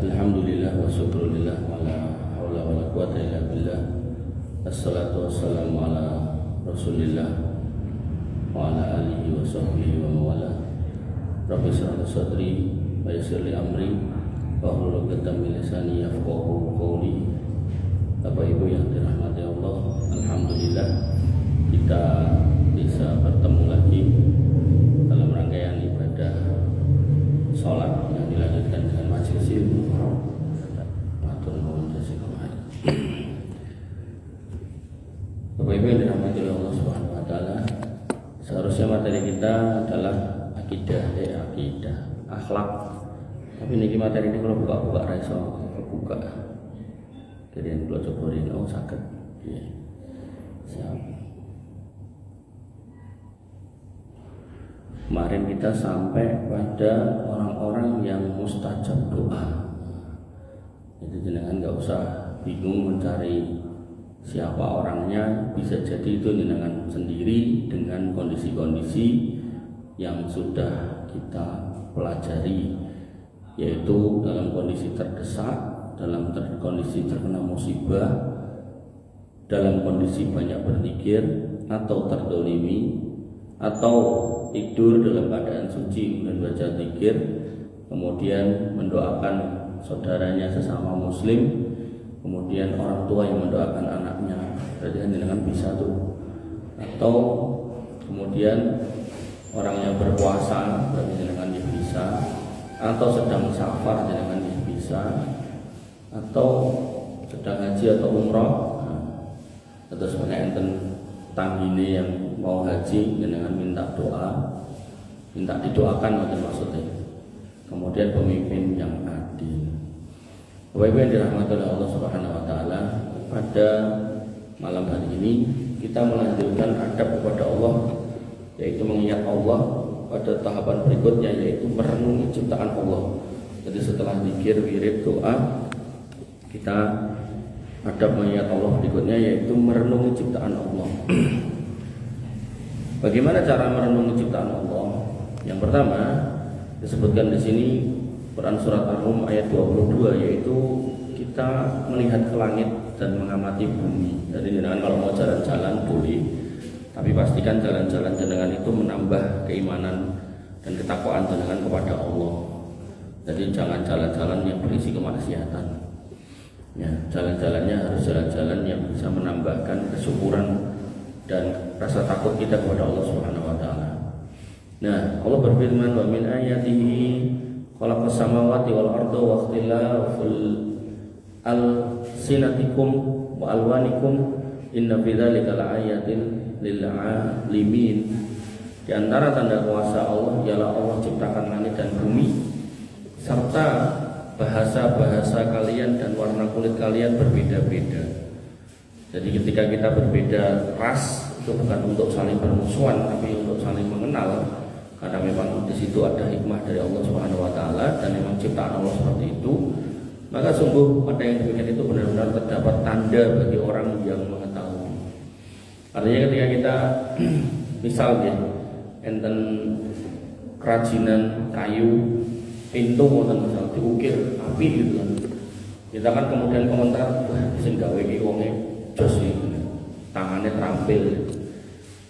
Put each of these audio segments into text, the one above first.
Alhamdulillah wa syukrulillah wa la haula wa la quwata illa billah. Assalatu wassalamu ala Rasulillah wa ala alihi wa sahbihi wa mawala. Rabbi shrah li sadri wa yassir li amri wa hlul 'uqdatam min lisani yafqahu qawli. Bapak Ibu yang dirahmati Allah, alhamdulillah kita bisa bertemu lagi dalam rangkaian ibadah sholat yang dilanjutkan dengan majelis ilmu. Bapak Ibu yang dirahmati oleh Allah Subhanahu wa taala, seharusnya materi kita adalah akidah, akhlak. Tapi niki materi ini kalau buka-buka ra iso buka. Jadi yang kalau coba ini sakit. Ya. Siap. Kemarin kita sampai pada orang-orang yang mustajab doa. Jadi jenengan nggak usah bingung mencari siapa orangnya, bisa jadi itu jenengan sendiri dengan kondisi-kondisi yang sudah kita pelajari, yaitu dalam kondisi terdesak, dalam kondisi terkena musibah, dalam kondisi banyak berzikir atau terdolimi, atau tidur dalam keadaan suci dan baca zikir, kemudian mendoakan saudaranya sesama muslim, kemudian orang tua yang mendoakan anaknya, berarti kan dengan bisa tuh. Atau kemudian orang yang berpuasa, berarti dengan bisa. Atau sedang safar, dengan bisa. Atau sedang haji atau umroh, atau sebagai enten tanggine yang mau haji, dengan minta doa, minta didoakan maksudnya. Kemudian pemimpin yang adil. Bapak Ibu yang dirahmati oleh Allah Subhanahu wa taala, pada malam hari ini kita melanjutkan adab kepada Allah, yaitu mengingat Allah pada tahapan berikutnya, yaitu merenungi ciptaan Allah. Jadi setelah zikir, wirid, doa, kita adab mengingat Allah berikutnya, yaitu merenungi ciptaan Allah. Bagaimana cara merenungi ciptaan Allah? Yang pertama disebutkan di sini Quran surat Ar-Rum ayat 22, yaitu kita melihat ke langit dan mengamati bumi. Jadi jenengan kalau mau jalan-jalan boleh, tapi pastikan jalan-jalan jenengan itu menambah keimanan dan ketakwaan jenengan kepada Allah. Jadi jangan jalan-jalan yang berisi kemaksiatan. Ya, jalan-jalannya harus jalan-jalan yang bisa menambahkan kesyukuran dan rasa takut kita kepada Allah Subhanahu wa taala. Nah, Allah berfirman, "Wa min ayatihi khalaqas samawati wal arda wa ikhtilafal alsinatikum wa alwanikum inna fi dzalika laayatin lil alimin." Di antara tanda kuasa Allah ialah Allah ciptakan langit dan bumi serta bahasa-bahasa kalian dan warna kulit kalian berbeda-beda. Jadi ketika kita berbeda ras, itu bukan untuk saling bermusuhan, tapi untuk saling mengenal. Karena memang di situ ada hikmah dari Allah Subhanahu wa taala dan memang ciptaan Allah seperti itu. Maka sungguh pada yang demikian itu benar-benar terdapat tanda bagi orang yang mengetahui. Artinya ketika kita misalnya enten kerajinan kayu, pintu ngoten misal diukir api gitu kan. Kita kan kemudian komentar, wah sing gawe iki wonge jos iki. Tangannya terampil.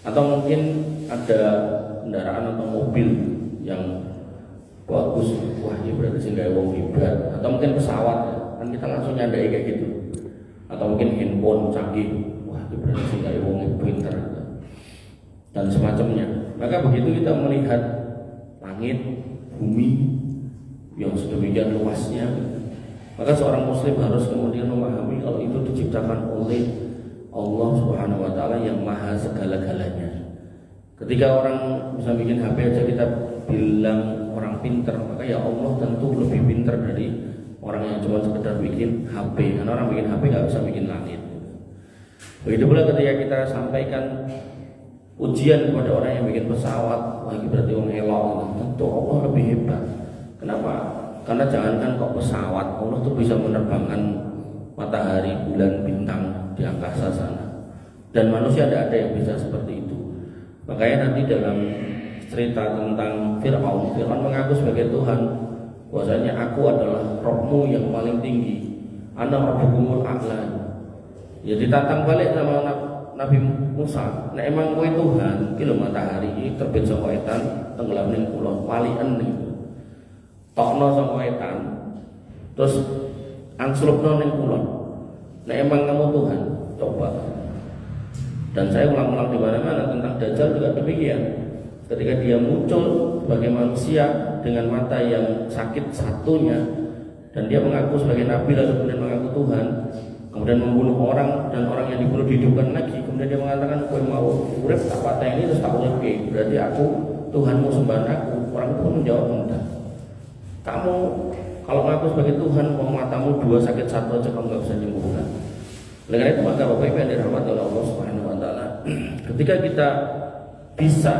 Atau mungkin ada kendaraan atau mobil yang bagus, wah ini berarti sing gawe wong hebat. Atau mungkin pesawat, kan kita langsung nyandai kayak gitu. Atau mungkin handphone canggih, wah ini berarti sing gawe wong pinter dan semacamnya. Maka begitu kita melihat langit, bumi yang sedemikian luasnya, maka seorang muslim harus kemudian memahami kalau itu diciptakan oleh Allah Subhanahu wa taala yang maha segala-galanya. Ketika orang bisa bikin HP aja kita bilang orang pinter, maka ya Allah tentu lebih pinter dari orang yang cuma sekedar bikin HP. Karena orang bikin HP nggak bisa bikin langit. Begitu pula ketika kita sampaikan ujian kepada orang yang bikin pesawat, wah ini berarti orang elok, tentu Allah lebih hebat. Kenapa? Karena jangankan kok pesawat, Allah tuh bisa menerbangkan matahari, bulan, bintang di angkasa sana. Dan manusia tidak ada yang bisa seperti itu. Makanya nanti dalam cerita tentang Fir'aun mengaku sebagai Tuhan, bahwasanya aku adalah Rabbmu yang paling tinggi, ana rabbukumul a'la. Ya ditantang balik sama Nabi Musa, nek emang kowe Tuhan, iki lho matahari iki terbit saka wetan tenggelam ning kulon, walien niku. Tokno saka wetan, terus angslupno ning kulon. Nek emang kamu Tuhan, coba. Dan saya ulang-ulang di mana-mana tentang Dajjal juga demikian. Ketika dia muncul sebagai manusia dengan mata yang sakit satunya, dan dia mengaku sebagai nabi lalu kemudian mengaku Tuhan, kemudian membunuh orang dan orang yang dibunuh dihidupkan lagi, kemudian dia mengatakan kowe mau urip tak pateni terus tak uripke, berarti aku Tuhanmu sembahan aku. Orang itu pun menjawab enggak. Kamu kalau mengaku sebagai Tuhan, mau matamu dua sakit satu aja kamu nggak bisa menyembuhkan. Oleh karena itu maka Bapak Ibu yang dirahmati oleh Allah Subhanahu Wa Taala, ketika kita bisa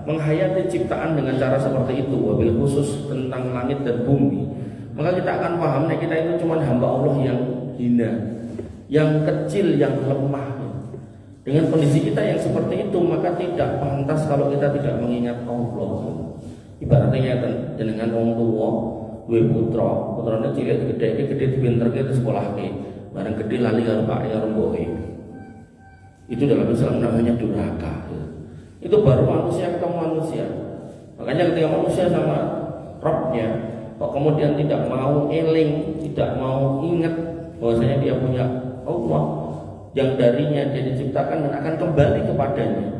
menghayati ciptaan dengan cara seperti itu, wabil khusus tentang langit dan bumi, maka kita akan paham nih kita itu cuma hamba Allah yang hina, yang kecil, yang lemah. Dengan kondisi kita yang seperti itu, maka tidak pantas kalau kita tidak mengingat Allah. Ibaratnya dengan orang tua, dua putra, putranya cilik gede dipinterke ke sekolah ke, barang gede lali karo pak ya remboke. Itu dalam Islam namanya durhaka. Itu baru manusia ketemu manusia. Makanya ketika manusia sama Rabbnya kok kemudian tidak mau eling, tidak mau ingat bahwasanya dia punya Allah yang darinya dia diciptakan dan akan kembali kepadanya.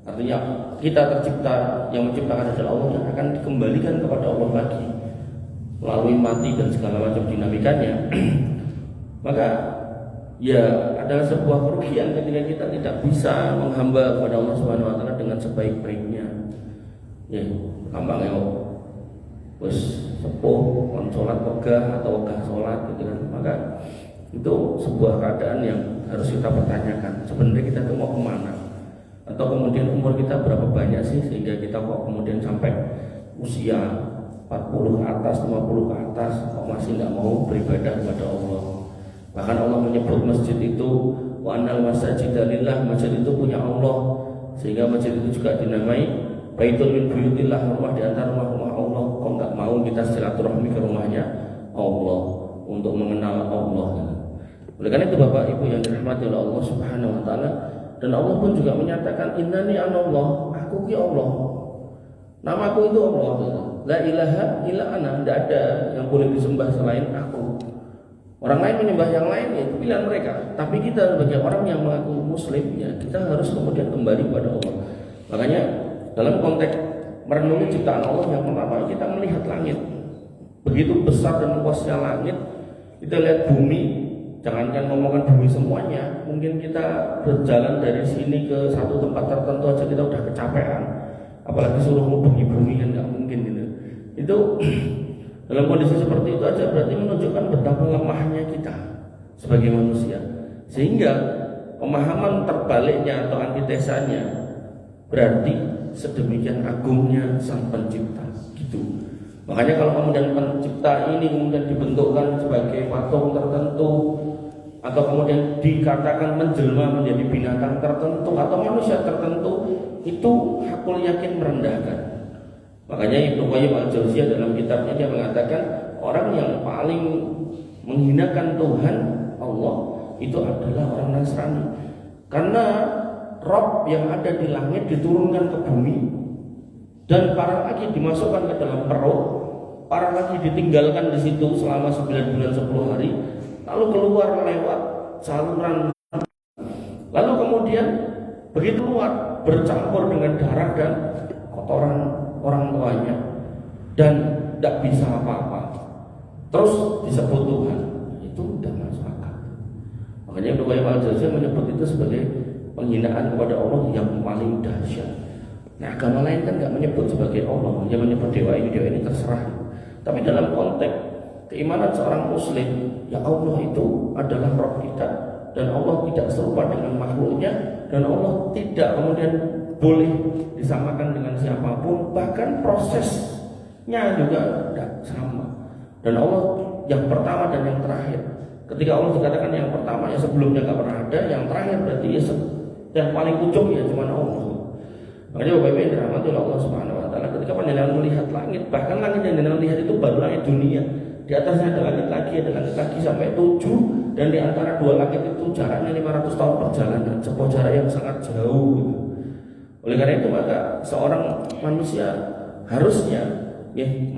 Artinya kita tercipta, yang menciptakan adalah Allah dan akan dikembalikan kepada Allah lagi melalui mati dan segala macam dinamikanya. Maka ya adalah sebuah kerugian ketika kita tidak bisa menghamba kepada Allah Subhanahu Wa Taala dengan sebaik-baiknya. Ya, gampangnya wis sepuh kon salat wegah atau wegah salat gitu kan. Maka itu sebuah keadaan yang harus kita pertanyakan. Sebenarnya kita tuh mau kemana? Atau kemudian umur kita berapa banyak sih sehingga kita kok kemudian sampai usia 40 ke atas, 50 ke atas kok masih nggak mau beribadah kepada Allah. Bahkan Allah menyebut masjid itu wa annal masajida lillah, masjid itu punya Allah, sehingga masjid itu juga dinamai baitul min buyutillah, rumah di antara rumah-rumah Allah. Kok nggak mau kita silaturahmi ke rumahnya Allah untuk mengenal Allah. Oleh karena itu Bapak Ibu yang dirahmati oleh Allah Subhanahu Wa Taala, dan Allah pun juga menyatakan innani anallah, aku ki Allah, namaku itu Allah, la ilaha illa ana, tidak ada yang boleh disembah selain aku. Orang lain menyembah yang lain, ya itu pilihan mereka. Tapi kita sebagai orang yang mengaku Muslim, ya kita harus kemudian kembali kepada Allah. Makanya dalam konteks merenungi ciptaan Allah, yang pertama kita melihat langit, begitu besar dan luasnya langit. Kita lihat bumi, jangankan ngomongkan bumi semuanya, mungkin kita berjalan dari sini ke satu tempat tertentu aja kita udah kecapean, apalagi suruh ngubungi bumi kan nggak mungkin gitu. Itu dalam kondisi seperti itu aja berarti menunjukkan betapa lemahnya kita sebagai manusia, sehingga pemahaman terbaliknya atau antitesanya berarti sedemikian agungnya Sang Pencipta gitu. Makanya kalau kemudian pencipta ini kemudian dibentukkan sebagai patung tertentu, atau kemudian dikatakan menjelma menjadi binatang tertentu atau manusia tertentu, itu hakul yakin merendahkan. Makanya Ibnu Qayyim al-Jauziyah dalam kitabnya dia mengatakan orang yang paling menghinakan Tuhan Allah itu adalah orang Nasrani. Karena Rabb yang ada di langit diturunkan ke bumi, dan para lagi dimasukkan ke dalam perut, para lagi ditinggalkan di situ selama 9 bulan 10 hari, lalu keluar lewat saluran, lalu kemudian begitu keluar bercampur dengan darah dan kotoran orang tuanya dan tidak bisa apa-apa, terus disebut Tuhan, itu udah masuk akal. Makanya Ibnu Qayyim al-Jauziyah menyebut itu sebagai penghinaan kepada Allah yang paling dahsyat. Nah, agama lain kan nggak menyebut sebagai Allah, hanya menyebut dewa ini terserah. Tapi dalam konteks keimanan seorang Muslim, ya Allah itu adalah Rabb kita, dan Allah tidak serupa dengan makhluknya, dan Allah tidak kemudian boleh disamakan dengan siapapun, bahkan prosesnya juga tidak sama. Dan Allah yang pertama dan yang terakhir. Ketika Allah dikatakan yang pertama, ya sebelumnya nggak pernah ada, yang terakhir berarti ya yang paling ujung ya cuma Allah. Makanya Bapak Ibu yang dirahmati oleh Allah Subhanahu wa taala, ketika panjenengan melihat langit, bahkan langit yang jenengan lihat itu baru langit dunia. Di atasnya ada langit lagi sampai 7, dan di antara dua langit itu jaraknya 500 tahun perjalanan, sebuah jarak yang sangat jauh gitu. Oleh karena itu maka seorang manusia harusnya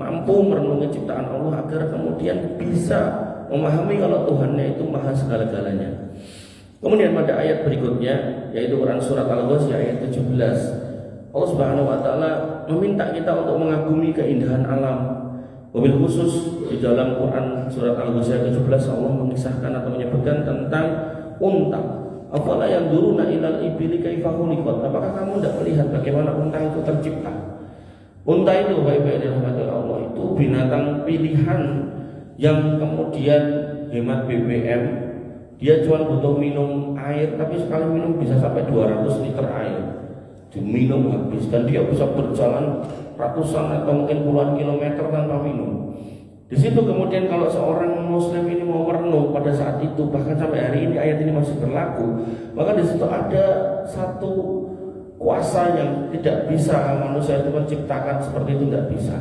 mampu merenungi ciptaan Allah agar kemudian bisa memahami kalau Tuhannya itu maha segala-galanya. Kemudian pada ayat berikutnya, yaitu Quran surat Al-Ghasyiyah ayat 17, Allah Subhanahu wa taala meminta kita untuk mengagumi keindahan alam. Wabil khusus di dalam Quran surat Al-Ghasyiyah 17 Allah mengisahkan atau menyebutkan tentang unta. Afala yanzuruna ilal ibili kaifa khuliqat? Apakah kamu tidak melihat bagaimana unta itu tercipta? Unta itu baik-baik dirahmati Allah itu binatang pilihan yang kemudian hemat BBM. Dia cuma butuh minum air, tapi sekali minum bisa sampai 200 liter air diminum habis, dan dia bisa berjalan ratusan atau mungkin puluhan kilometer tanpa minum. Di situ kemudian kalau seorang muslim ini mau merenung pada saat itu, bahkan sampai hari ini ayat ini masih berlaku, maka di situ ada satu kuasa yang tidak bisa manusia itu menciptakan seperti itu, tidak bisa.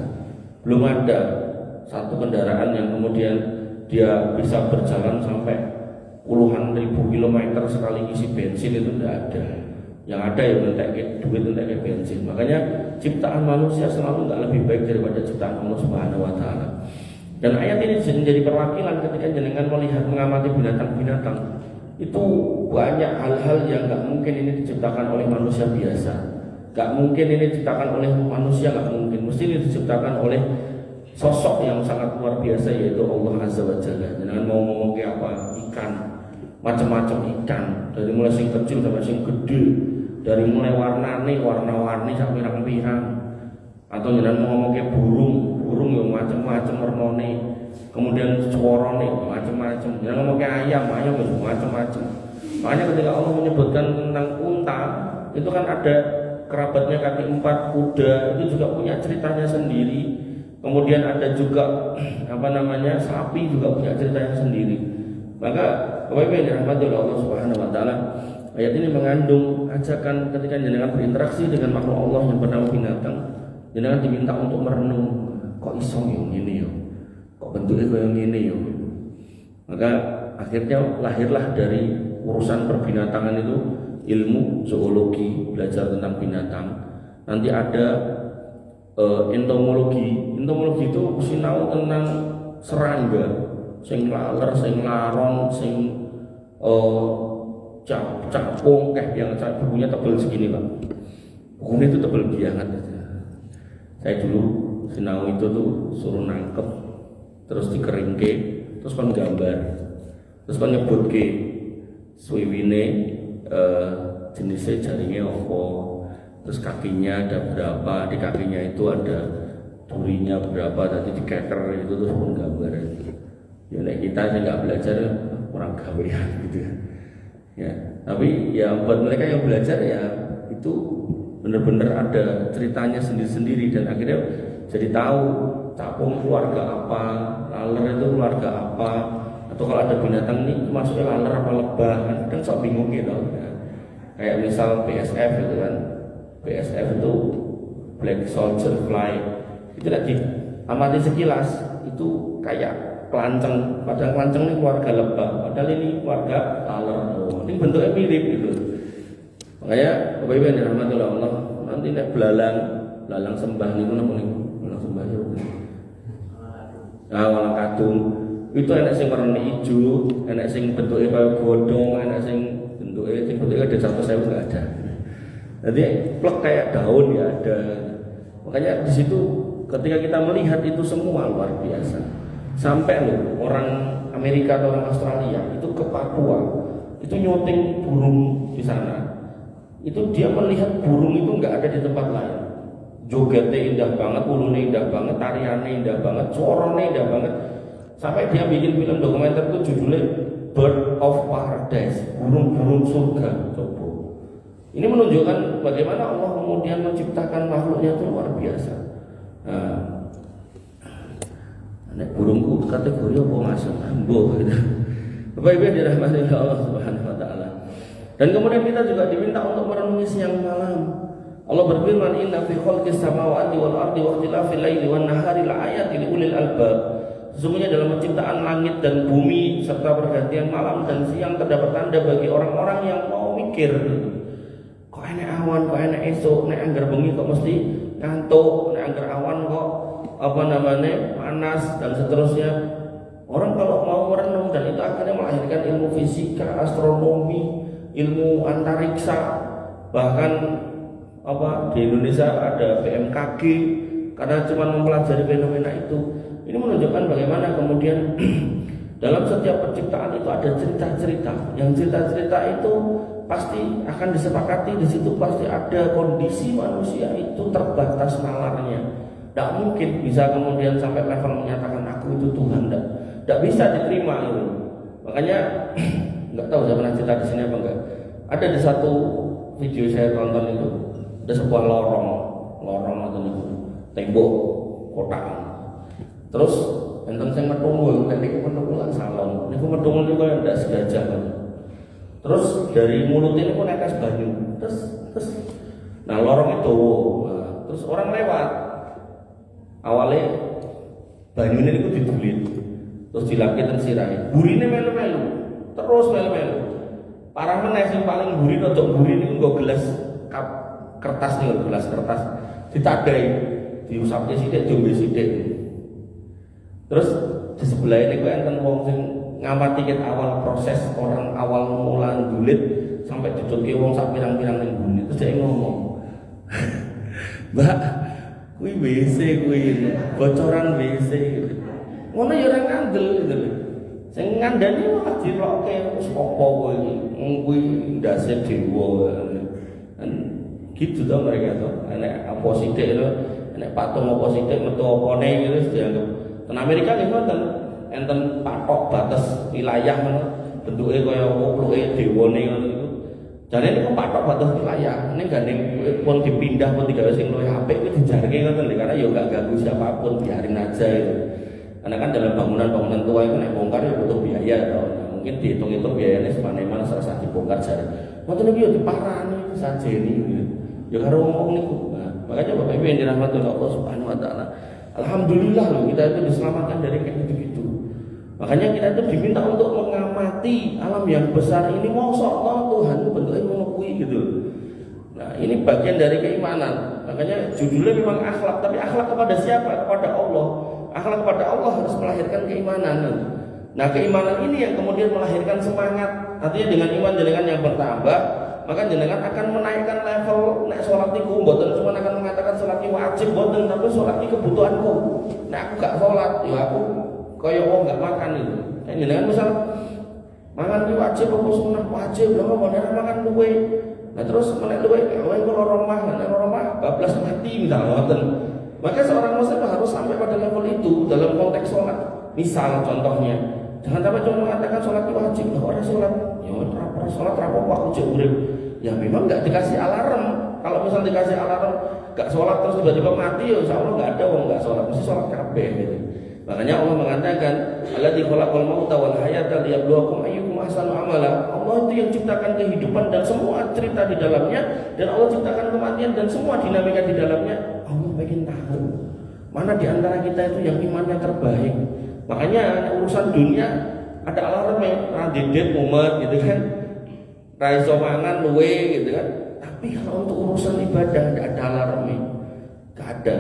Belum ada satu kendaraan yang kemudian dia bisa berjalan sampai puluhan ribu kilometer sekali isi bensin, itu tidak ada. Yang ada ya mentek duit, mentek bensin. Makanya ciptaan manusia selalu nggak lebih baik daripada ciptaan Allah Subhanahu wa taala. Dan ayat ini menjadi perwakilan ketika jenengan melihat mengamati binatang-binatang. Itu banyak hal-hal yang nggak mungkin ini diciptakan oleh manusia biasa. Nggak mungkin ini diciptakan oleh manusia, nggak mungkin. Mesti ini diciptakan oleh sosok yang sangat luar biasa, yaitu Allah Azza wa Jalla. Jenengan mau ngomong kayak apa? Ikan, macam-macam ikan, dari mulai sing kecil sampai sing gede, dari mulai warna-warni sampai pirang-pirang. Atau jangan mau ngomong kayak burung yang macam-macam warnane, kemudian suarane macam-macam. Jangan ngomong kayak ayam yang macam-macam. Makanya ketika Allah menyebutkan tentang unta, itu kan ada kerabatnya kaki 4, kuda, itu juga punya ceritanya sendiri. Kemudian ada juga sapi juga punya ceritanya sendiri. Maka Bapak Ibu yang dirahmati oleh Allah Subhanahu wa taala, ayat ini mengandung ajakan ketika jenengan berinteraksi dengan makhluk Allah yang bernama binatang, jenengan diminta untuk merenung, kok iso yang ini yo, kok bentuknya kayak gini yo. Maka akhirnya lahirlah dari urusan perbinatangan itu ilmu zoologi, belajar tentang binatang. Nanti ada entomologi. Entomologi itu sinau tentang serangga, sing laler, sing laron, sing capung, kayak yang bukunya tebal segini Pak. Bukunya itu tebal banget. Saya dulu sinau itu tuh suruh nangkep, terus dikeringke, terus kan gambar, terus kan nyebutke suwiwine, jenisnya jaringnya apa, terus kakinya ada berapa, di kakinya itu ada durinya berapa, tadi dikeker itu terus pun gambar. Ya kita sih nggak belajar orang gawean gitu ya. Tapi ya buat mereka yang belajar ya itu benar-benar ada ceritanya sendiri-sendiri, dan akhirnya jadi tahu capung keluarga apa, laler itu keluarga apa, atau kalau ada binatang ini masuknya laler apa lebah, kan sok bingung gitu ya. Kayak misal BSF itu kan, BSF itu Black Soldier Fly, itu lagi amati sekilas itu kayak kelanceng, padahal kelanceng ini keluarga lebah, padahal ini keluarga laler. Ini bentuknya mirip gitu. Makanya Bapak Ibu yang dirahmati oleh Allah, nanti nek belalang sembah niku napa niku? Belalang sembah ya. Walang kadung. Itu enak sing warna hijau, enak sing bentuknya kaya godhong, enak sing bentuknya ada satu saya enggak ada. Jadi plek kayak daun ya ada. Makanya di situ ketika kita melihat itu semua luar biasa. Sampai loh orang Amerika atau orang Australia itu ke Papua, itu nyuting burung di sana. Itu dia melihat burung itu nggak ada di tempat lain. Jogetnya indah banget, ulunya indah banget, tariannya indah banget, suaranya indah banget. Sampai dia bikin film dokumenter itu judulnya Bird of Paradise, burung-burung surga. Coba. Ini menunjukkan bagaimana Allah kemudian menciptakan makhluknya itu luar biasa. Nek burungku kategori apa masuk ambo gitu. Bapak Ibu dirahmati Allah Subhanahu wa taala. Dan kemudian kita juga diminta untuk merenungi siang malam. Allah berfirman, inna fi khalqis samawati wal ardi wa ikhtilafil laili wan nahari laayatin liulil albab. Sesungguhnya dalam penciptaan langit dan bumi serta pergantian malam dan siang terdapat tanda bagi orang-orang yang mau mikir. Kok enek awan, kok enek esok, nek anggar bengi kok mesti ngantuk, nek anggar awan kok panas dan seterusnya. Orang kalau mau merenung, dan itu akhirnya melahirkan ilmu fisika, astronomi, ilmu antariksa, bahkan di Indonesia ada BMKG karena cuma mempelajari fenomena itu. Ini menunjukkan bagaimana kemudian dalam setiap penciptaan itu ada cerita-cerita. Yang cerita-cerita itu pasti akan disepakati, di situ pasti ada kondisi manusia itu terbatas nalarnya. Tidak mungkin bisa kemudian sampai level menyatakan aku itu Tuhan, tidak bisa diterima itu. Makanya nggak tahu saya pernah cerita di sini apa enggak. Ada di satu video saya tonton itu, ada sebuah lorong atau itu tembok kotak. Terus enten sing metungul, nek niku metungul salon. Niku metungul niku ndak segajah. Terus dari mulut ini pun netes banyu. Terus nah lorong itu. Terus orang lewat. Awalnya banyu ini niku didulit. Terus dilapis dan sirai. Burine melu-melu. Terus melu-melu. Parah meneh sing paling buri rodok buri niku nggo gelas kertas nih, gelas kertas ditadai, diusapke sithik, diombe sithik. Terus di sebelah ini kok enten wong sing ngamati ket awal proses orang awal mulan dulit sampai dicuci wong sak pirang-pirang ning bumi. Terus dia ngomong, "Mbak, kuwi WC kuwi, bocoran WC." Ngono ya ora ngandel gitu lho. Sing ngandani malah dilokke wis apa kowe iki. Kuwi ndase dewa. Gitu dong mereka tuh, enek apa sithik lho, enek patung apa sithik metu opone gitu dianggap. Ten Amerika nggih ngoten, enten patok batas wilayah ngono, bentuke kaya wukluke dewane ngono iku. Jane niku patok batas wilayah, ning gandeng pun dipindah pun digawe sing luwih apik kuwi dijarke ngoten lho, karena ya enggak ganggu siapapun, biarin aja itu. Karena kan dalam bangunan-bangunan tua itu nek bongkar ya butuh biaya toh. Nah, mungkin dihitung-hitung biayanya semana-mana serasa dibongkar jare. Ngoten niku ya diparani sajene gitu. Ya karo ngomong niku. Nah, makanya Bapak Ibu yang dirahmati Allah Subhanahu wa taala. Alhamdulillah loh kita itu diselamatkan dari kayak gitu-gitu. Makanya kita itu diminta untuk mengamati alam yang besar ini. Mosok Tuhan itu bentuknya ngono kuwi gitu. Nah, ini bagian dari keimanan. Makanya judulnya memang akhlak, tapi akhlak kepada siapa? Kepada Allah. Akhlak kepada Allah harus melahirkan keimanan. Nah, keimanan ini yang kemudian melahirkan semangat. Artinya dengan iman jenengan yang bertambah, maka jenengan akan menaikkan level. Nek sholat niku mboten cuma akan mengatakan sholat iki wajib mboten, tapi sholat iki kebutuhanku. Nek aku gak sholat, ya aku kaya wong gak makan itu. Nek jenengan misal mangan iki wajib apa sunah wajib, lha kok nek makan luwe. Nah terus menek luwe, kowe ora omah, nek ora omah bablas mati misal ngoten. Maka seorang muslim harus sampai pada level itu dalam konteks sholat. Misal contohnya, jangan sampai cuma mengatakan sholat itu wajib, lah orang sholat, ya orang sholat apa aku jauh urip. Ya memang nggak dikasih alarm. Kalau misal dikasih alarm, nggak sholat terus tiba-tiba mati, ya insya Allah nggak ada orang nggak sholat, mesti sholat kabeh gitu. Makanya Allah mengatakan, Alladzi khalaqal mauta wal hayata liyabluwakum ayyukum ahsanu amala. Allah itu yang ciptakan kehidupan dan semua cerita di dalamnya, dan Allah ciptakan kematian dan semua dinamika di dalamnya. Allah pengen tahu mana di antara kita itu yang imannya terbaik. Makanya urusan dunia ada alarm yang radedet umat gitu kan, raiso mangan luwe gitu kan. Tapi kalau untuk urusan ibadah tidak ada alarmnya, tidak ada.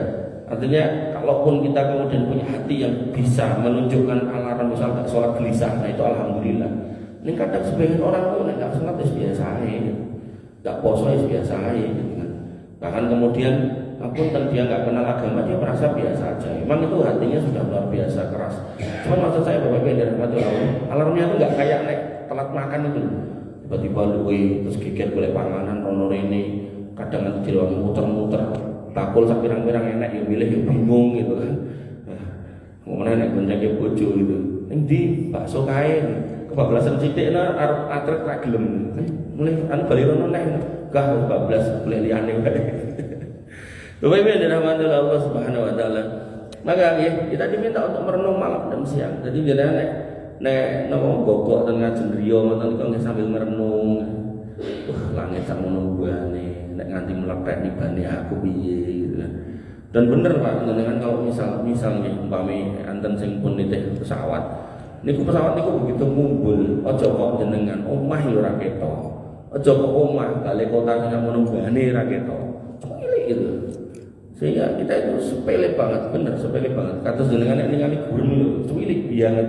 Artinya kalaupun kita kemudian punya hati yang bisa menunjukkan alarm, misalnya sholat gelisah, nah itu alhamdulillah. Ini kadang sebagian orang tuh nggak sholat itu biasa aja, nggak poso itu biasa aja. Gitu kan. Bahkan kemudian apun dia nggak kenal agama, dia merasa biasa aja. Memang itu hatinya sudah luar biasa keras. Cuman maksud saya Bapak Ibu dari Allah, alarmnya itu nggak kayak nek telat makan itu. Tiba-tiba luwe terus geger golek panganan rono rene, kadang nanti di ruang muter-muter, bakul sak pirang-pirang enak ya milih ya bingung gitu kan. Ngomongnya nek goncenge bojo gitu. Ning ndi bakso kae kebablasan sithikna arep atrek ra gelem. Mulai anu bali rono nek gah bablas golek liyane wae. Bapak Ibu yang dirahmati Allah Subhanahu wa taala. Maka ya, kita diminta untuk merenung malam dan siang. Jadi jenengan nek nopo gogok ten ngajeng griya ngoten kok sambil merenung. Wah, langit sak ngono buane. nek nganti meletek bane aku piye gitu kan. Dan bener Pak, dengan kalau misalnya umpami anten sing pun nitih pesawat niku begitu ngumpul aja kok jenengan omah yo ra ketok, aja kok omah kali kota sing ngono bane ra ketok, cilik gitu. Sehingga kita itu sepele banget, bener sepele banget. Kata jenengan nek ningali gurun cilik banget.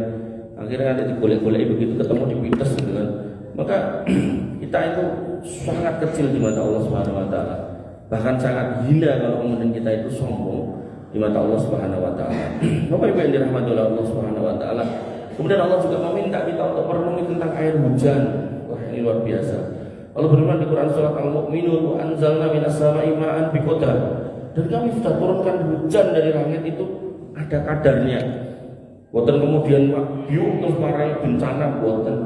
Akhirnya ada digolek-golek begitu ketemu di pintes gitu kan. Maka kita itu sangat kecil di mata Allah Subhanahu wa taala. Bahkan sangat hina kalau kemudian kita itu sombong di mata Allah Subhanahu wa taala. Bapak Ibu yang dirahmati oleh Allah Subhanahu wa taala. Kemudian Allah juga meminta kita untuk merenungi tentang air hujan. Wah, ini luar biasa. Allah berfirman di Quran surat Al-Mu'minun, "Wa anzalna minas sama'i ma'an biqadar." Dan kami sudah turunkan hujan dari langit itu ada kadarnya. Boten kemudian wahyu terus marai bencana, boten.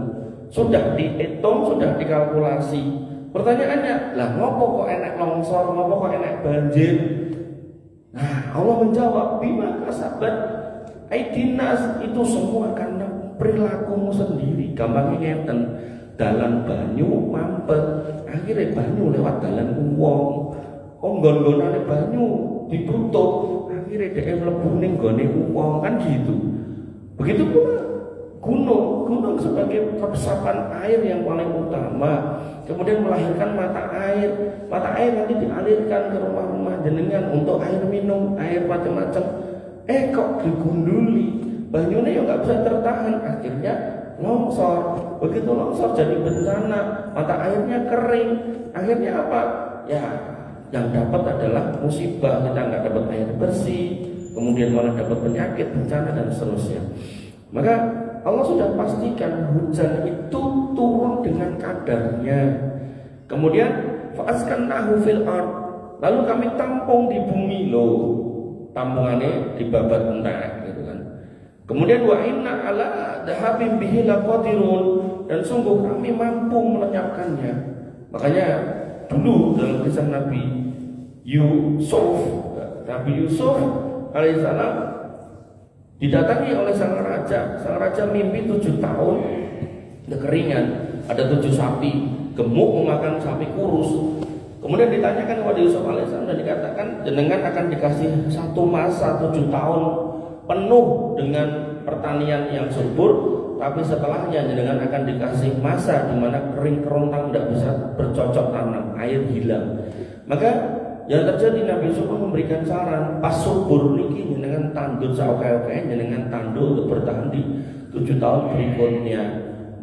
Sudah dihitung, sudah dikalkulasi. Pertanyaannya, lah ngopo kok enek longsor, ngopo kok enek banjir? Nah, Allah menjawab, bima kasabat aidinas, itu semua karena perilakumu sendiri. Gampangnya ngeten, dalan banyu mampet, akhirnya banyu lewat dalan wong. Nggon-ngonane banyu ditutup, akhirnya dhek mlebu ning gone wong, kan gitu. Begitu pula gunung sebagai resapan air yang paling utama, kemudian melahirkan mata air nanti dialirkan ke rumah-rumah jenengan untuk air minum, air macam-macam. Kok digunduli, banyunya ya nggak bisa tertahan, akhirnya longsor. Begitu longsor jadi bencana, mata airnya kering, akhirnya apa? Ya, yang dapat adalah musibah, kita nggak dapat air bersih, kemudian malah dapat penyakit, bencana dan seterusnya. Maka Allah sudah pastikan hujan itu turun dengan kadarnya. Kemudian fa'askannahu fil ard, lalu kami tampung di bumi loh. Tampungannya dibabat entek gitu kan. Kemudian wa inna ala dhahabim bihi laqadirun, dan sungguh kami mampu melenyapkannya. Makanya dulu dalam kisah Nabi Yusuf alaihissalam didatangi oleh sang raja mimpi 7 tahun kekeringan, ada 7 sapi gemuk memakan sapi kurus. Kemudian ditanyakan kepada Yusuf alaihissalam dan dikatakan jenengan akan dikasih satu masa 7 tahun penuh dengan pertanian yang subur, tapi setelahnya jenengan akan dikasih masa di mana kering kerontang, tidak bisa bercocok tanam, air hilang. Maka yang terjadi, Nabi Yusuf pun memberikan saran, pas subur niki jenengan tandur saoke-oke, jenengan tandur untuk bertahan di 7 tahun berikutnya.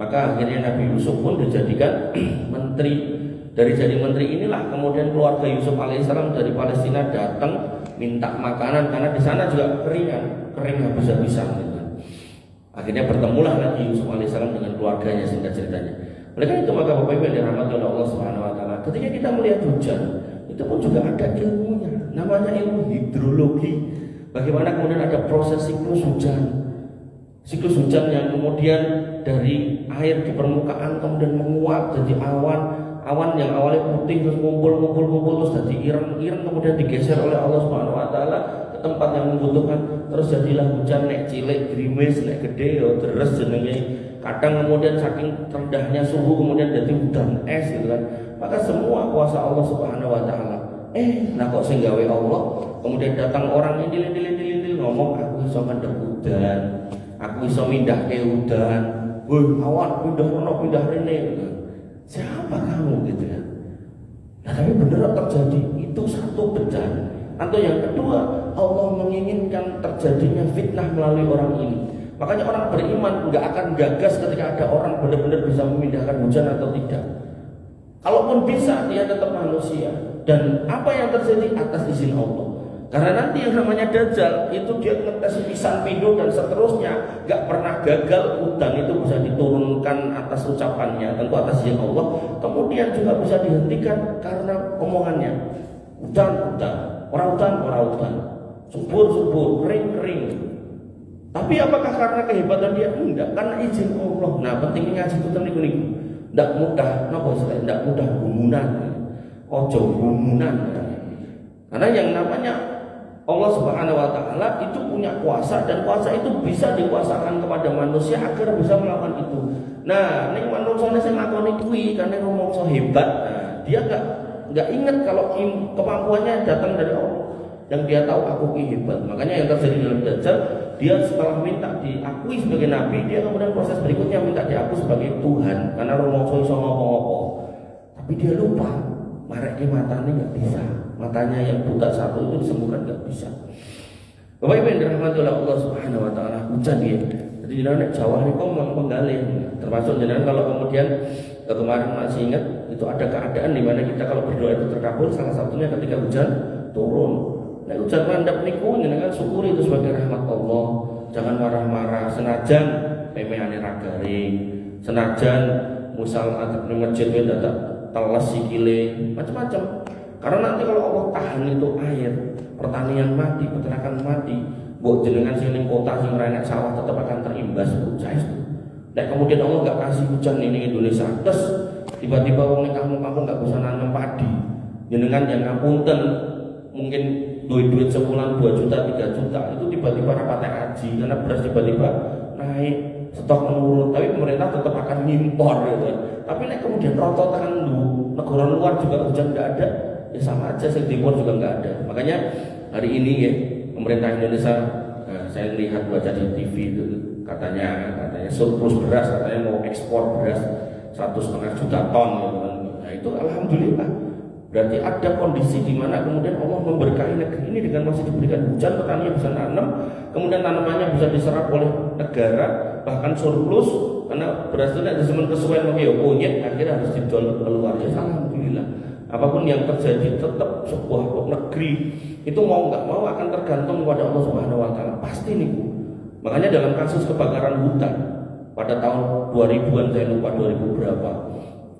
Maka akhirnya Nabi Yusuf pun dijadikan menteri. Dari jadi menteri inilah kemudian keluarga Yusuf alaihissalam dari Palestina datang minta makanan, karena di sana juga kering habis-habisan gitu. Akhirnya bertemulah lagi Yusuf alaihissalam dengan keluarganya, singkat ceritanya. Oleh karena itu maka Bapak Ibu yang dirahmati oleh Allah Subhanahu wa taala, ketika kita melihat hujan, itu pun juga ada ilmunya, namanya ilmu hidrologi. Bagaimana kemudian ada proses siklus hujan yang kemudian dari air di permukaan kemudian menguap jadi awan yang awalnya putih terus kumpul terus jadi ireng kemudian digeser oleh Allah Subhanahu wa taala ke tempat yang membutuhkan, terus jadilah hujan nek cilik gerimis, nek gede ya deres jenenge. Kadang kemudian saking rendahnya suhu kemudian jadi hujan es gitu kan. Maka semua kuasa Allah Subhanahu wa taala. Nah kok sing gawe Allah, kemudian datang orang yang dilil ngomong, aku iso mendek udan, aku iso mindahke udan. Woi, awan pindah rene. Siapa kamu gitu ya? Nah tapi benar terjadi itu satu bencana. Atau yang kedua, Allah menginginkan terjadinya fitnah melalui orang ini. Makanya orang beriman nggak akan gagas ketika ada orang benar-benar bisa memindahkan hujan atau tidak. Kalaupun bisa, dia tetap manusia. Dan apa yang terjadi atas izin Allah. Karena nanti yang namanya Dajjal itu dia ngetes pisan pindo dan seterusnya, gak pernah gagal. Udan itu bisa diturunkan atas ucapannya, tentu atas izin Allah. Kemudian juga bisa dihentikan karena omongannya. Udan, orang udan, subur, kering. Tapi apakah karena kehebatan dia? Enggak, karena izin Allah. Nah pentingnya ngaji itu niku. Ndak mudah, ndak mudah gumunan. Ojo gumunan. Karena yang namanya Allah Subhanahu wa taala itu punya kuasa, dan kuasa itu bisa dikuasakan kepada manusia agar bisa melakukan itu. Nah, ning manusia sing lakoni kuwi karena rumangsa hebat. Nah, dia enggak nggak ingat kalau kemampuannya datang dari Allah. Yang dia tahu aku hebat. Makanya yang terjadi dalam Dajjal, dia setelah minta diakui sebagai nabi, dia kemudian proses berikutnya minta diakui sebagai Tuhan karena rumongso iso ngopo-ngopo. Tapi dia lupa, marek matanya nggak bisa. Matanya yang buta satu itu disembuhkan nggak bisa. Bapak Ibu yang dirahmati oleh Allah Subhanahu Wa Taala, hujan ya. Jadi jenengan Jawa ini kok menggali, termasuk jenengan kalau kemudian kemarin masih ingat itu ada keadaan di mana kita kalau berdoa itu terkabul, salah satunya ketika hujan turun. Nah, hujan mandap niku jenengan syukuri itu sebagai rahmat Allah. Jangan marah-marah, senajan memehane ra garing, senajan musal adab di masjid dadak teles sikile, macam-macam. Karena nanti kalau Allah tahan itu air, pertanian mati, peternakan mati, buat jenengan sing ning kota sing renek sawah tetap akan terimbas hujan. Nah, kemudian Allah nggak kasih hujan ini Indonesia, terus tiba-tiba wong ning kampung-kampung nggak bisa nanam padi. Jenengan yang ngapunten mungkin duit sebulan 2 juta 3 juta itu tiba-tiba rapatnya haji karena beras tiba-tiba naik, stok menurun, tapi pemerintah tetap akan ngimpor gitu. Tapi nek kemudian rototan negara luar juga hujan nggak ada, ya sama aja impor juga nggak ada. Makanya hari ini ya pemerintah Indonesia, saya lihat baca di TV itu katanya surplus beras, katanya mau ekspor beras 1,5 juta ton gitu kan. Nah itu alhamdulillah. Berarti ada kondisi di mana kemudian Allah memberkahi negeri ini dengan masih diberikan hujan, petani bisa nanam, kemudian tanamannya bisa diserap oleh negara, bahkan surplus karena beras itu tidak semen kesuwen pakai monyet, akhirnya harus didol keluar. Ya alhamdulillah. Apapun yang terjadi tetap sebuah negeri itu mau nggak mau akan tergantung pada Allah Subhanahu Wa Taala. Pasti nih Bu. Makanya dalam kasus kebakaran hutan pada tahun 2000-an, saya lupa 2000 berapa,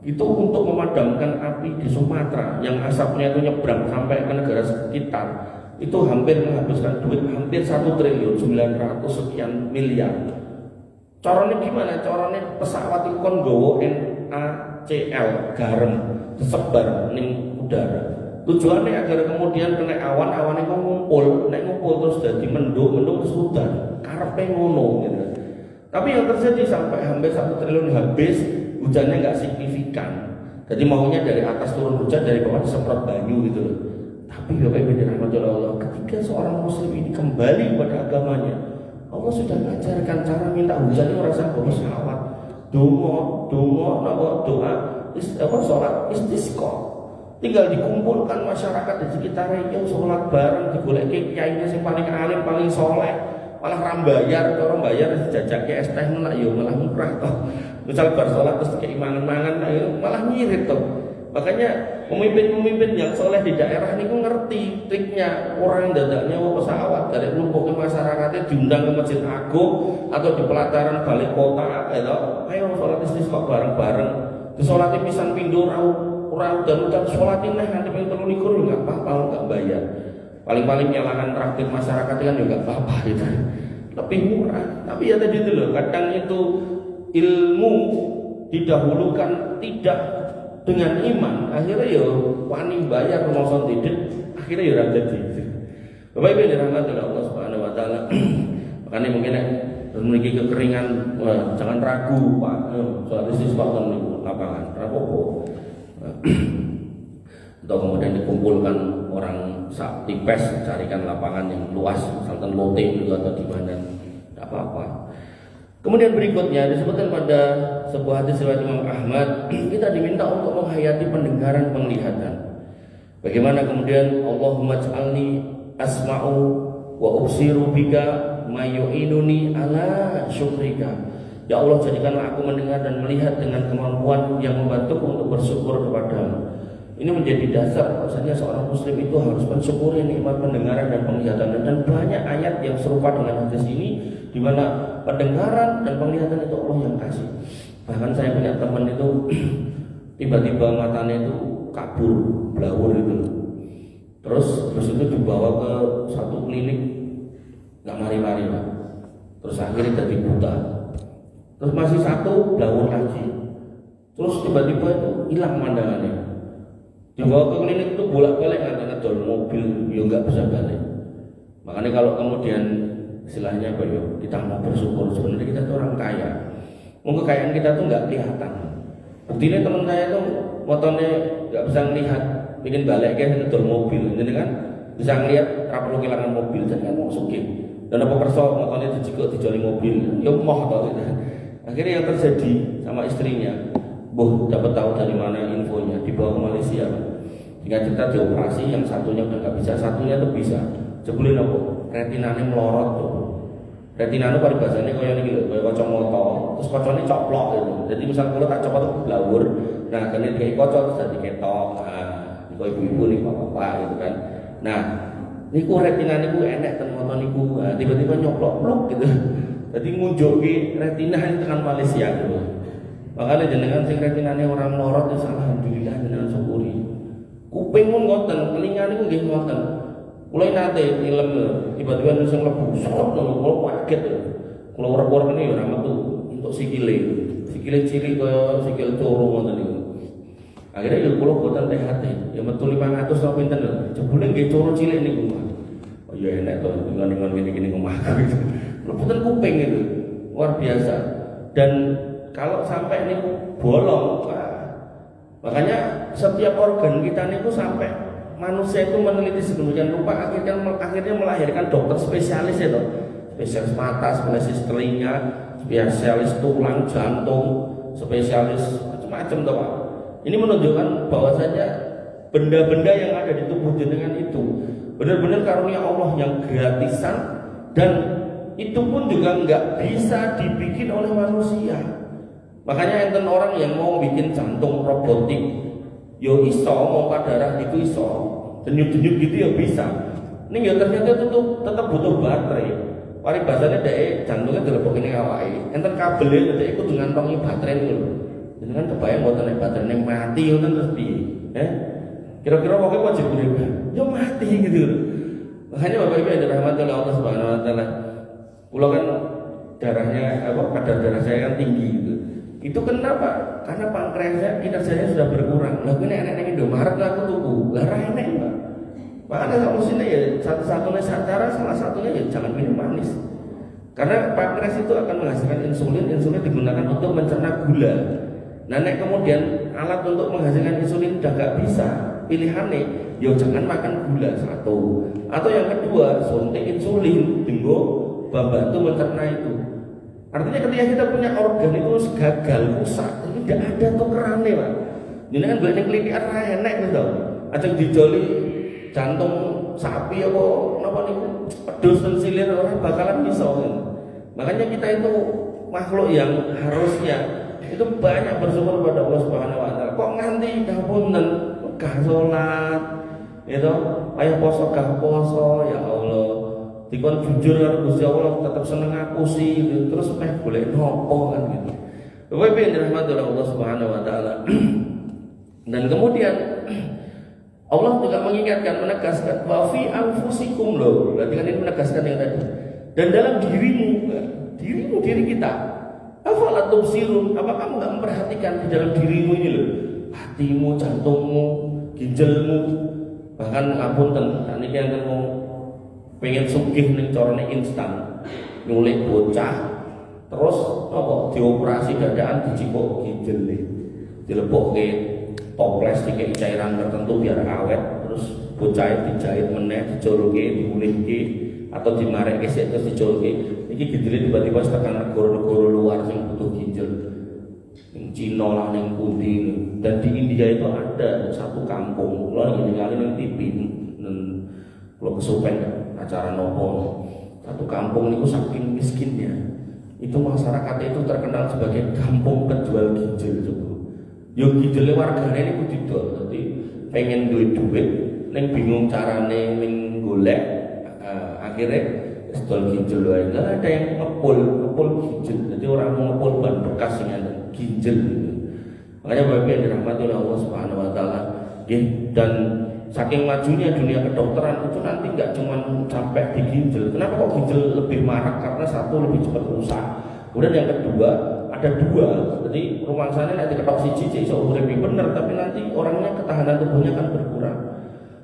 itu untuk memadamkan api di Sumatera yang asapnya itu nyebrang sampai ke negara sekitar, itu hampir menghabiskan duit hampir 1 triliun 900 sekian miliar. Caranya gimana? Caranya pesawat itu kon gowo NaCl garam disebar ning udara. Tujuannya agar kemudian kena awan itu ngumpul terus jadi mendung terus hujan. Karepe ngono gitu. Tapi yang terjadi sampai hampir 1 triliun habis, hujannya nggak signifikan. Jadi maunya dari atas turun hujan, dari bawah disemprot banyu gitu loh. Tapi Bapak Ibu dirahmati Allah, ketika seorang muslim ini kembali pada agamanya, Allah sudah mengajarkan cara minta hujan itu rasa pesawat. Doa, sholat istisqa. Tinggal dikumpulkan masyarakat di sekitarnya, sholat bareng, digoleki kiainya yang paling alim, paling soleh, malah rambayar, orang bayar dijajaki es teh malah murah toh. Misal bar sholat terus keimangan-mangan malah nyirit toh. Makanya pemimpin-pemimpin yang soleh di daerah ini ngerti triknya. Orang yang dadaknya pesawat dari lumpuh ke masyarakatnya diundang ke Masjid Agung atau di pelataran balik kota, ayo sholat istisqa bareng-bareng. Disolati pisan pindho ora udan sholatin nanti pengen 23 enggak apa-apa, enggak bayar. Paling-paling nyalakan traktir masyarakat kan juga apa-apa gitu. Lebih murah. Tapi ya tadi itu loh, kadang itu ilmu didahulukan tidak dengan iman, akhirnya ya wani bayar rumah tidak, akhirnya ya rakyat gitu. Bapak Ibu dirahmati oleh Allah Subhanahu Wa Taala. Makanya mungkin memiliki kekeringan, jangan ragu Pak. Soal istisqa di lapangan, rapopo. Atau kemudian dikumpulkan orang tipes, carikan lapangan yang luas, misalkan lote dulu atau di mana, tidak apa-apa. Kemudian berikutnya disebutkan pada sebuah hadis riwayat Imam Ahmad, kita diminta untuk menghayati pendengaran, penglihatan. Bagaimana kemudian Allahumma ij'alni asma'u wa ubsiru bika ma yu'inuni ala syukrika. Ya Allah, jadikanlah aku mendengar dan melihat dengan kemampuan yang membantuku untuk bersyukur kepadamu. Ini menjadi dasar bahwasanya seorang muslim itu harus mensyukuri nikmat pendengaran dan penglihatan, dan banyak ayat yang serupa dengan hadis ini di mana pendengaran dan penglihatan itu Allah yang kasih. Bahkan saya punya teman itu tiba-tiba matanya itu kabur, blawur itu. Terus itu dibawa ke satu klinik, nggak mari-mari Pak. Terus akhirnya jadi buta. Terus masih satu blawur lagi. Terus tiba-tiba itu hilang pandangannya. Dibawa ke klinik itu bolak-balik antara ngedol mobil, ya nggak bisa balik. Makanya kalau kemudian istilahnya apa ya, kita mau bersyukur, sebenarnya kita tuh orang kaya. Mungkin kekayaan kita tuh nggak kelihatan. Buktinya teman saya tuh motornya nggak bisa melihat, bikin balik kayak ngedol mobil, jadi kan bisa ngeliat ra perlu kehilangan mobil, jadi kan mau sugih. Dan apa kerso makanya dijoli mobil, ya moh tau gitu. Akhirnya yang terjadi sama istrinya, dapat tahu dari mana infonya, dibawa ke Malaysia. Dengan cerita dioperasi, yang satunya udah nggak bisa, satunya tuh bisa. Jebule apa? Retinanya melorot tuh. Retinanya pada bahasanya kayak ini gitu, kayak kacamata, terus kacanya coplok gitu. Jadi misal kalau tak copot tuh blawur, nah kan ini kayak kocok terus jadi ketok, nah ibu-ibu nih bapak-bapak gitu kan. Nah, niku retina niku enek ten moto niku, tiba-tiba nyoplok pluk gitu. Jadi ngunjuki retina ini tekan Malaysia gitu. Makanya jenengan sing retinane orang melorot itu alhamdulillah jenengan syukuri. Kuping pun ngoten, telinga niku nggih ngoten. Mulai nate film tiba-tiba nulis mlebu, sok kula kaget. Kula ora-ora kene ya ora metu untuk sikile. Sikile cilik kaya sikil coro ngoten niku. Akhirnya ya kula boten THT, ya metu 500 apa pinten lho. Jebule nggih coro cilik niku. Oh ya enak to, ngon-ngon ngene omah. Leputan kuping itu luar biasa. Dan kalau sampai niku bolong, makanya setiap organ kita niku sampai manusia itu meneliti sedemikian rupa akhirnya melahirkan dokter spesialis itu, spesialis mata, spesialis telinga, spesialis tulang, jantung, spesialis macam-macam toh Pak. Ini menunjukkan bahwasanya benda-benda yang ada di tubuh jenengan itu benar-benar karunia Allah yang gratisan, dan itu pun juga nggak bisa dibikin oleh manusia. Makanya enten orang yang mau bikin jantung robotik, yo iso, mau darah itu iso, denyut-denyut gitu ya bisa. Ini ya ternyata itu tetap butuh baterai. Paribasane dhek jantungnya dilebokke ning awake. Enten kabelnya dhek iku ngantongi baterai niku lho. Jenengan kebayang mboten nek baterainya mati ngoten terus piye? Kira-kira pokoknya wajib urip. Yo mati gitu. Makanya Bapak Ibu yang dirahmati oleh Allah Subhanahu wa taala. Kula kan darahnya kadar darah saya kan tinggi gitu. Itu kenapa? Karena pankreasnya kinerjanya sudah berkurang. Lah kene enek-enek Indomaret lah aku tuku. Lah ra enek, Pak. Makanya solusinya ya satu-satunya cara, salah satunya ya jangan minum manis. Karena pankreas itu akan menghasilkan insulin, insulin digunakan untuk mencerna gula. Nah, nek kemudian alat untuk menghasilkan insulin udah gak bisa, pilihannya ya jangan makan gula satu. Atau yang kedua, suntik insulin dinggo membantu mencerna itu. Artinya ketika kita punya organ itu gagal, rusak, itu tidak ada tukerannya Pak. Jadi kan boleh kelitian enek gitu. Ajeng dijoli jantung sapi apa napa niku pedus dan silir orang bakalan bisa gitu. Makanya kita itu makhluk yang harusnya itu banyak bersyukur kepada Allah Subhanahu wa taala. Kok nganti ngapunten gak salat gitu, ayo poso gak poso, ya Allah. Dikon jujur karo Gusti Allah tetap seneng ngapusi gitu. Terus boleh nopo kan gitu. Bapak Ibu yang dirahmati oleh Allah Subhanahu wa taala. Dan kemudian Allah juga mengingatkan, menegaskan wa fi anfusikum loh. Berarti kan ini menegaskan yang tadi. Dan dalam diri kita. Afala tubsirun, apa kamu enggak memperhatikan di dalam dirimu ini loh? Hatimu, jantungmu, ginjalmu, bahkan ngapunten, niki enten wong pengen sugih ning carane instan, nyulik bocah, terus apa dioperasi dadaan dicipok ginjale, dilebokke toples dikek cairan tertentu biar awet, terus bocah dijahit meneh, dijoloke, diulihke atau dimarekke sik terus dijoloke. Iki ginjale tiba-tiba tekan negara-negara luar yang butuh ginjal, ning Cina lah, ning pundi. Dan di India itu ada satu kampung, kalau lagi ningali ning TV, kalau kesupen acara nopo, satu kampung itu saking miskinnya, itu masyarakatnya itu terkenal sebagai kampung penjual ginjal coba. Yo ginjale wargane niku didol, jadi pengen duit, ning bingung carane ning golek, akhirnya stol ginjal wae. Lah ada yang ngepul ginjal. Jadi orang mau ngepul ban bekas yang ada ginjal gitu. Makanya Bapak yang dirahmati oleh Allah Subhanahu wa taala, dan saking majunya dunia kedokteran itu nanti enggak cuma sampai di ginjal. Kenapa kok ginjal lebih marak? Karena satu lebih cepat rusak. Kemudian yang kedua, ada dua. Jadi rumangsane nanti ketok siji iso urip bener, tapi nanti orangnya ketahanan tubuhnya kan berkurang.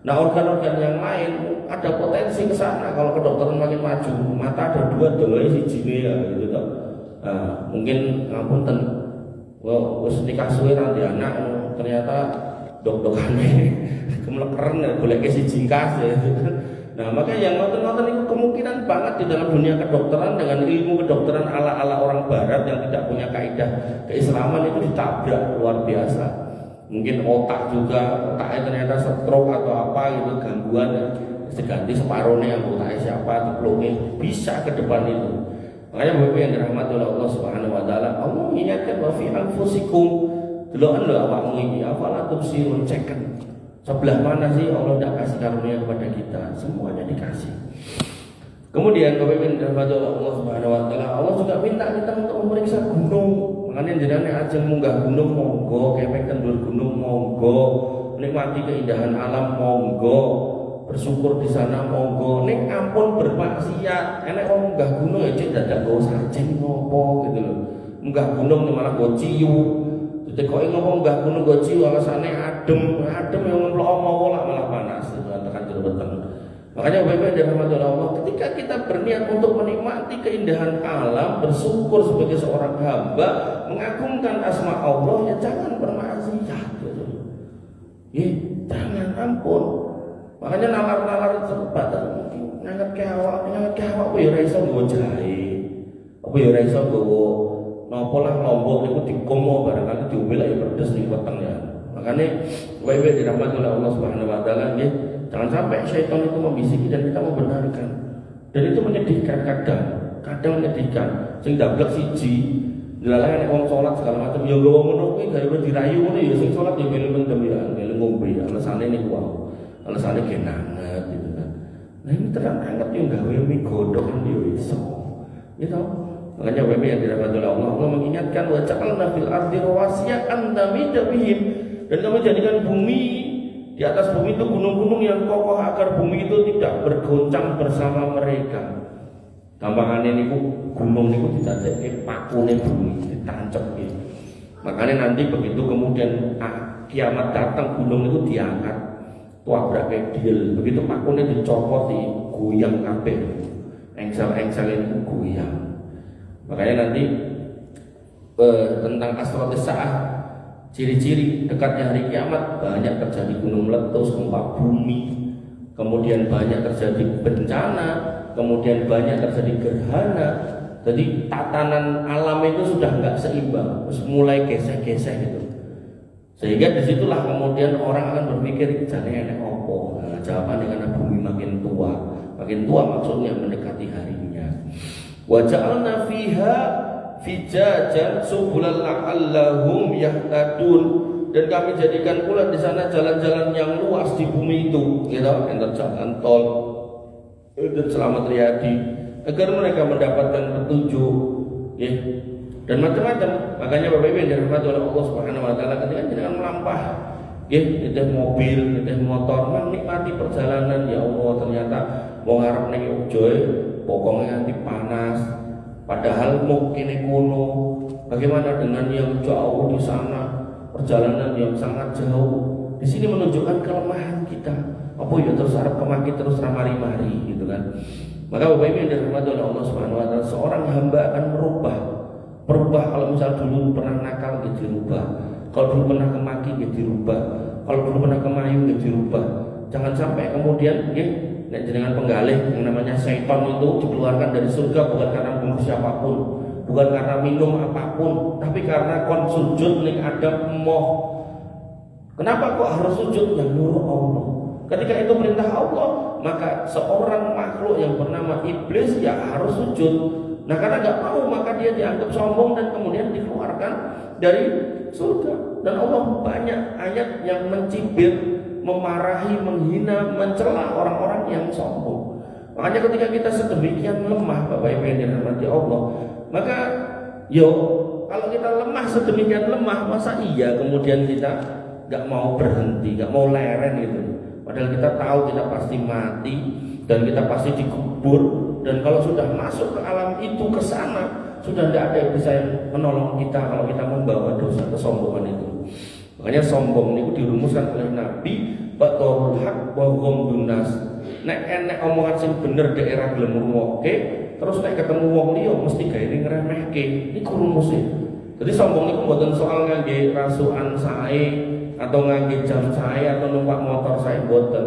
Nah, organ-organ yang lain ada potensi ke sana kalau kedokteran makin maju. Mata ada dua, doloe siji ya gitu toh. Mungkin ngapunten wis nikah suwe nanti anak ternyata dok-dokane kemlekeren golek si jingkas ya. Nah, makanya yang ngoten-ngoten itu kemungkinan banget di dalam dunia kedokteran dengan ilmu kedokteran ala-ala orang barat yang tidak punya kaidah keislaman itu ditabrak luar biasa. Mungkin otaknya ternyata stroke atau apa gitu, gangguan ya. Diganti separuhnya yang otaknya siapa diplongin bisa ke depan itu. Makanya Bapak yang dirahmati oleh Allah Subhanahu wa taala, Allah mengingatkan wa fi anfusikum, deloken lho awakmu iki afala tubsirun, ceken. Sebelah mana sih Allah tidak kasih karunia kepada kita? Semuanya dikasih. Kemudian Bapak yang dirahmati oleh Allah Subhanahu wa taala, Allah juga minta kita untuk memeriksa gunung. Makanya jenengan ajeng munggah gunung monggo, kepek kendur gunung monggo, nikmati keindahan alam monggo, bersyukur di sana monggo. Nek ampun bermaksiat, enek wong munggah gunung ya cek dadak go sajeng ngopo gitu loh. Munggah gunung malah go ciu. Jadi kok ngomong munggah gunung go ciu alasane adem yang ngemplok malah panas itu tekan jero-jero. Makanya Bapak dan Allah, ketika kita berniat untuk menikmati keindahan alam, bersyukur sebagai seorang hamba, mengagungkan asma Allah, ya jangan bermaksiat gitu. Ya, jangan ampun. Makanya nalar-nalar sebatas mungkin nganggep ke awak apa ya ora iso nggo jahe. Apa ya ora iso nggo napa lah lombok niku dikomo barangkali diombe lek pedes ning weteng ya. Makanya wae dirahmati oleh Allah Subhanahu wa taala nggih, jangan sampai syaitan itu membisiki dan kita membenarkan. Dan itu menyedihkan kadang menyedihkan. Sing dablek siji, dilalah nek wong salat segala macam ya nggawa ngono kuwi gara-gara dirayu ngono ya sing salat ya melu mendem ya, melu ngombe ya. Alasane niku wae. Alasane genanget gitu kan. Nah ini terang anget yang gawe mie godhog yo iso. Ya tau. Makanya WB yang dirahmati oleh Allah, Allah mengingatkan wa ja'alna fil ardi rawasiya an tamida bihim, dan kami jadikan bumi, di atas bumi itu gunung-gunung yang kokoh agar bumi itu tidak bergoncang bersama mereka. Gampangannya niku gunung niku didadekake pakune bumi ditancep gitu. Makanya nanti begitu kemudian kiamat datang gunung niku diangkat tabrak kedil, begitu pakune dicopot digoyang kabeh. Engsel-engsel itu goyang. Makanya nanti tentang asratus saah, ciri-ciri dekatnya hari kiamat, banyak terjadi gunung meletus, gempa bumi, kemudian banyak terjadi bencana, kemudian banyak terjadi gerhana. Jadi tatanan alam itu sudah nggak seimbang, terus mulai gesek-gesek gitu. Sehingga disitulah kemudian orang akan berpikir caranya enek opo. Nah, jawabannya karena bumi makin tua maksudnya mendekati harinya. Wa ja'alna fiha fijajan subulan la'allahum yahtadun, dan kami jadikan pula di sana jalan-jalan yang luas di bumi itu, gitu, enter jalan tol dan selamat riyadi agar mereka mendapatkan petunjuk, ya, dan macam-macam. Makanya Bapak Ibu yang dirahmati oleh Allah Subhanahu wa taala, ketika jangan melampah, ya, nitih mobil, nitih motor, menikmati perjalanan, ya Allah ternyata mau harap ning Jogja pokoknya nanti panas, padahal mungkin kuno. Bagaimana dengan yang jauh di sana, perjalanan yang sangat jauh? Di sini menunjukkan kelemahan kita. Apa ya terus harap kemaki terus ramari-mari gitu kan? Maka Bapak Ibu yang dirahmati oleh Allah Subhanahu wa taala, seorang hamba akan berubah. Kalau misal dulu pernah nakal gitu dirubah, kalau dulu pernah kemaki gitu dirubah, kalau dulu pernah kemayu gitu dirubah. Jangan sampai kemudian nek jenengan penggalih yang namanya syaitan itu dikeluarkan dari surga bukan karena bunuh siapapun, bukan karena minum apapun, tapi karena kon sujud ning Adam moh. Kenapa kok harus sujud? Yang nyuruh Allah. Ketika itu perintah Allah, maka seorang makhluk yang bernama iblis ya harus sujud. Nah karena nggak mau, maka dia dianggap sombong dan kemudian dikeluarkan dari surga. Dan Allah banyak ayat yang mencibir, memarahi, menghina, mencela orang-orang yang sombong. Makanya ketika kita sedemikian lemah, Bapak Ibu yang dirahmati Allah, maka kalau kita lemah sedemikian lemah, masa iya kemudian kita nggak mau berhenti, nggak mau leren gitu. Padahal kita tahu kita pasti mati dan kita pasti dikubur, dan kalau sudah masuk ke alam itu, ke sana, sudah tidak ada yang bisa menolong kita kalau kita membawa dosa kesombongan itu. Makanya sombong itu dirumuskan oleh Nabi, batorul haq wa ghamdun nas. Nek enek omongan sing bener daerah gelem ngrungokke, terus nek ketemu wong liya mesti gawe ngremehke. Iku rumusé. Jadi sombong niku mboten soal ngangge rasukan sae, atau ngangge jam saya atau numpak motor saya boten.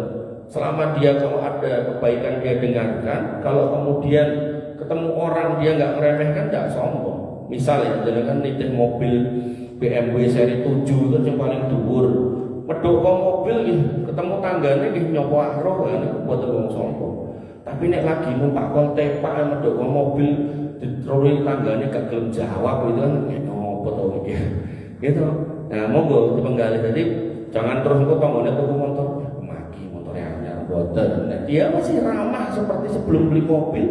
Selama dia kalau ada kebaikan dia dengarkan, kalau kemudian ketemu orang dia nggak ngeremehkan, nggak sombong. Misalnya jenengan nitih mobil BMW seri 7 itu yang paling dhuwur. Medhok kok mobil ketemu tanggane nggih nyopo aruh niku boten wong sombong. Tapi nek lagi numpak kol tepak medhok kok mobil ditroli tanggane gak gelem jawab itu kan nyopo to iki. Gitu. Nah, monggo dipenggali. Jadi jangan terus kok panggone tuku motor maki motornya anyar boten. Nah, dia masih ramah seperti sebelum beli mobil,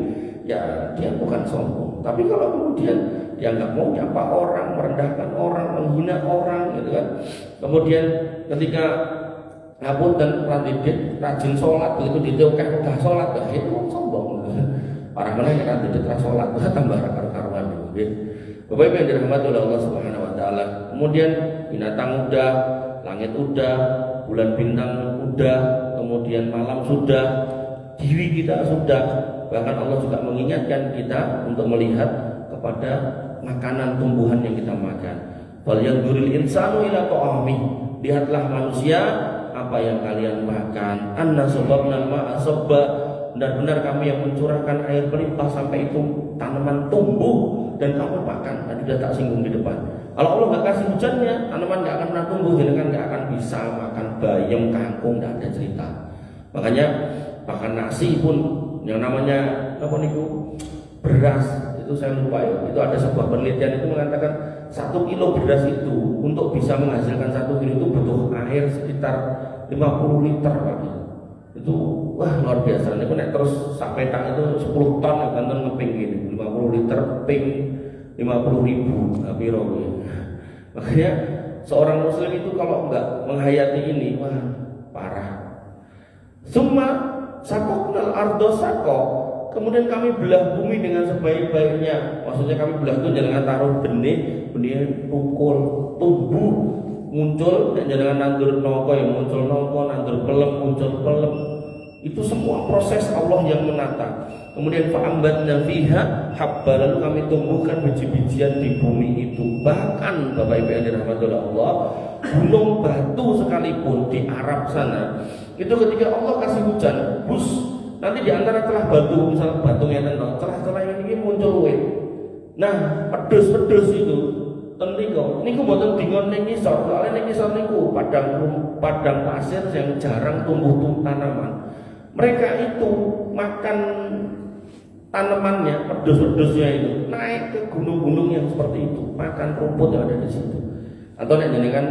ya dia bukan sombong. Tapi kalau kemudian dia nggak mau nyapa orang, merendahkan orang, menghina orang gitu kan. Kemudian ketika ngapunten rajin sholat begitu ditokeh udah sholat itu sombong. Para meneh kan tidak sholat tambah karuan gitu. Bapak Ibu yang dirahmati oleh Allah Subhanahu wa taala. Kemudian binatang udah, langit udah, bulan bintang udah, kemudian malam sudah, diri kita sudah. Bahkan Allah juga mengingatkan kita untuk melihat kepada makanan tumbuhan yang kita makan. Fal yanzuril insanu ila ta'ami. Lihatlah manusia apa yang kalian makan. Anna sababnal ma'a sabba. Benar-benar kami yang mencurahkan air melimpah sampai itu tanaman tumbuh dan kamu makan. Tadi sudah tak singgung di depan. Kalau Allah nggak kasih hujannya, tanaman nggak akan pernah tumbuh, jadi kan nggak akan bisa makan bayam, kangkung, nggak ada cerita. Makanya makan nasi pun yang namanya apa niku beras itu saya lupa ya. Itu ada sebuah penelitian itu mengatakan 1 kilo beras itu untuk bisa menghasilkan 1 kilo itu butuh air sekitar 50 liter Pak. Itu wah luar biasa. Ini nek terus sampai tak itu 10 ton ya kan ngeping gini 50 liter ping 50.000 piro ya. Makanya seorang muslim itu kalau enggak menghayati ini wah parah. Summa sakoknal ardo sakok. Kemudian kami belah bumi dengan sebaik-baiknya. Maksudnya kami belah itu jangan taruh benih tukul, tumbuh, muncul, dan jangan nandur noko yang muncul noko, nandur pelem, muncul pelem. Itu semua proses Allah yang menata. Kemudian fa'ambatna fiha habba, lalu kami tumbuhkan biji-bijian di bumi itu. Bahkan Bapak Ibu yang dirahmati oleh Allah, gunung batu sekalipun di Arab sana, itu ketika Allah kasih hujan, nanti di antara celah batu, misal batunya tenang, celah-celah ini muncul wit. Nah, pedus-pedus itu tentu niku mboten dingon ning ngisor, soalnya ning ngisor niku padang pasir yang jarang tumbuh tanaman. Mereka itu makan tanamannya, pedus-pedusnya itu naik ke gunung-gunung yang seperti itu, makan rumput yang ada di situ. Atau nek jenengan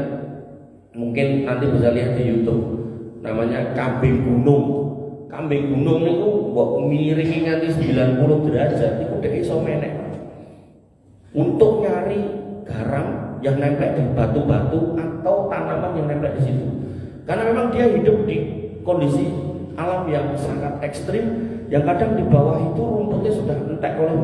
mungkin nanti bisa lihat di YouTube, namanya kambing gunung. Kambing gunung niku mbok miringi nganti 90 derajat iku dhek iso menek. Untuk nyari garam yang nempel di batu-batu atau tanaman yang nempel di situ. Karena memang dia hidup di kondisi alam yang sangat ekstrim, yang kadang di bawah itu rumputnya sudah entek oleh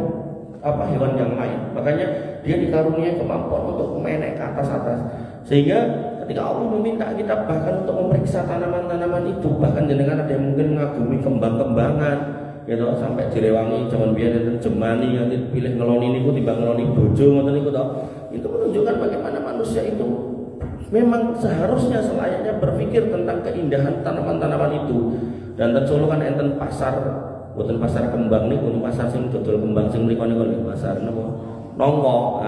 hewan yang lain. Makanya dia dikaruniai kemampuan untuk menek ke atas-atas. Sehingga ketika Allah meminta kita bahkan untuk memeriksa tanaman-tanaman itu, bahkan jenengan ada yang mungkin mengagumi kembang-kembangan, gitu sampai direwangi zaman biyen enten jemani nanti pilih ngeloni niku timbang ngeloni bojo ngoten niku to. Itu menunjukkan bagaimana manusia itu memang seharusnya selayaknya berpikir tentang keindahan tanaman-tanaman itu. Dan tersuluh kan enten pasar, boten pasar kembang niku, pasar sing dodol kembang sing mriku niku pasar napa? Nongko.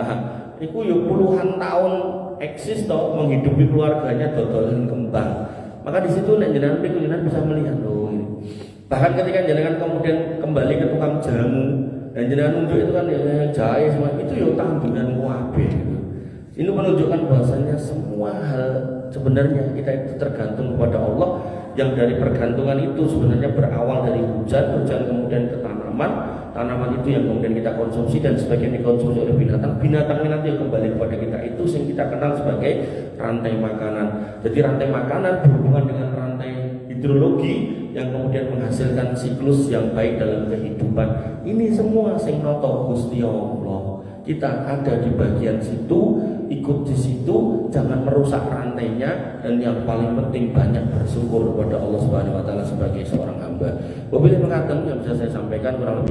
Iku yo puluhan tahun eksis toh menghidupi keluarganya dodolan kembang. Maka di situ nek jenengan bisa melihat loh ini. Bahkan ketika jenengan kemudian kembali ke tukang jamu dan jenengan nunjuk itu kan ya jahe semua itu yo tanggungan kabeh. Ini menunjukkan bahwasanya semua hal sebenarnya kita itu tergantung kepada Allah, yang dari pergantungan itu sebenarnya berawal dari hujan kemudian ke tanaman itu yang kemudian kita konsumsi dan sebagian dikonsumsi oleh binatang ini nanti yang kembali kepada kita, itu yang kita kenal sebagai rantai makanan. Jadi rantai makanan berhubungan dengan rantai hidrologi yang kemudian menghasilkan siklus yang baik dalam kehidupan. Ini semua sing nata Gusti Allah. Kita ada di bagian situ, ikut di situ, jangan merusak rantainya, dan yang paling penting banyak bersyukur kepada Allah Subhanahu wa taala sebagai seorang hamba. Wabillahi taufiq yang bisa saya sampaikan kurang lebih